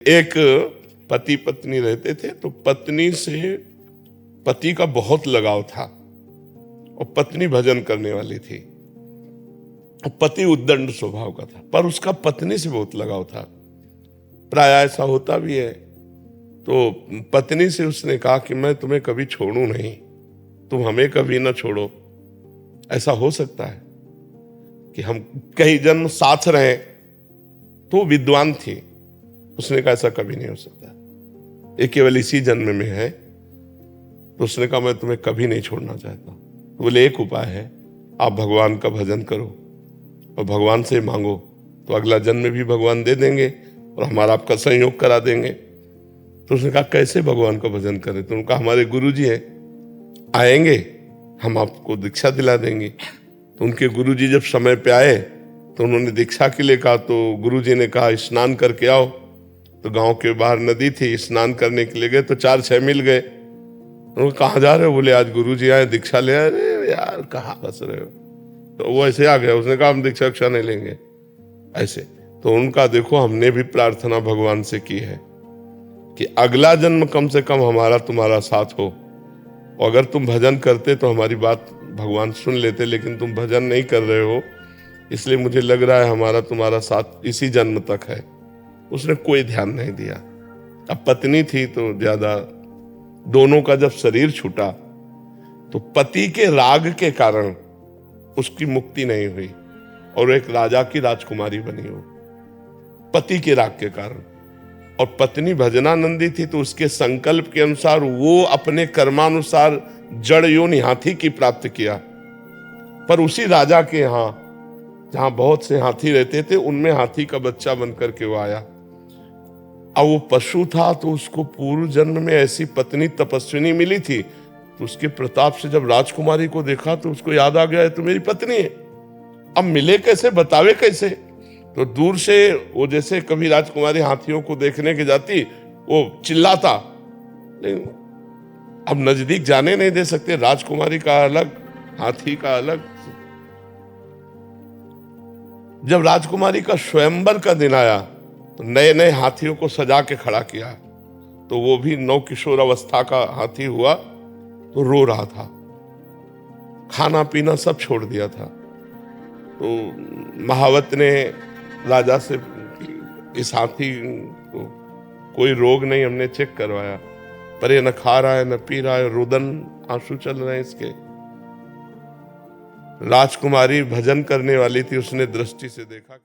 एक पति पत्नी रहते थे, तो पत्नी से पति का बहुत लगाव था और पत्नी भजन करने वाली थी और पति उद्दंड स्वभाव का था, पर उसका पत्नी से बहुत लगाव था। प्राय ऐसा होता भी है। तो पत्नी से उसने कहा कि मैं तुम्हें कभी छोड़ूं नहीं, तुम हमें कभी ना छोड़ो। ऐसा हो सकता है कि हम कई जन्म साथ रहें। तो विद्वान थी, उसने कहा ऐसा कभी नहीं हो सकता, ये केवल इसी जन्म में है। तो उसने कहा मैं तुम्हें कभी नहीं छोड़ना चाहता। तो बोले एक उपाय है, आप भगवान का भजन करो और भगवान से मांगो, तो अगला जन्म भी भगवान दे देंगे और हमारा आपका संयोग करा देंगे। तो उसने कहा कैसे भगवान का भजन करें? तो उनका हमारे गुरुजी हैं, आएंगे हम आपको दीक्षा दिला देंगे। तो उनके गुरुजी जब समय पे आए तो उन्होंने दीक्षा के लिए कहा। तो गुरुजी ने कहा स्नान करके आओ। तो गांव के बाहर नदी थी, स्नान करने के लिए गए तो 4-6 मिल गए। उन्होंने कहाँ जा रहे हो? बोले आज गुरुजी आए, दीक्षा ले आए। अरे यार कहाँ फंस रहे हो? तो वो ऐसे आ गया। उसने कहा हम दीक्षा नहीं लेंगे ऐसे। तो उनका देखो, हमने भी प्रार्थना भगवान से की है कि अगला जन्म कम से कम हमारा तुम्हारा साथ हो, और अगर तुम भजन करते तो हमारी बात भगवान सुन लेते, लेकिन तुम भजन नहीं कर रहे हो, इसलिए मुझे लग रहा है हमारा तुम्हारा साथ इसी जन्म तक है। उसने कोई ध्यान नहीं दिया। अब पत्नी थी तो ज्यादा, दोनों का जब शरीर छूटा तो पति के राग के कारण उसकी मुक्ति नहीं हुई और एक राजा की राजकुमारी बनी हो, पति के राग के कारण। और पत्नी भजनानंदी थी, तो उसके संकल्प के अनुसार वो अपने कर्मानुसार जड़ योनि हाथी की प्राप्त किया। पर उसी राजा के यहाँ जहां बहुत से हाथी रहते थे, उनमें हाथी का बच्चा बनकर के वो आया। अब वो पशु था, तो उसको पूर्व जन्म में ऐसी पत्नी तपस्विनी मिली थी, तो उसके प्रताप से जब राजकुमारी को देखा तो उसको याद आ गया, तो मेरी पत्नी है। अब मिले कैसे, बतावे कैसे? तो दूर से वो, जैसे कभी राजकुमारी हाथियों को देखने के जाती, वो चिल्लाता, लेकिन अब नजदीक जाने नहीं दे सकते। राजकुमारी का अलग, हाथी का अलग। जब राजकुमारी का स्वयंवर का दिन आया तो नए नए हाथियों को सजा के खड़ा किया, तो वो भी नौ किशोर अवस्था का हाथी हुआ, तो रो रहा था, खाना पीना सब छोड़ दिया था। तो महावत ने राजा से, इस हाथी को कोई रोग नहीं, हमने चेक करवाया, पर ये न खा रहा है न पी रहा है, रुदन आंसू चल रहे हैं इसके। राजकुमारी भजन करने वाली थी, उसने दृष्टि से देखा।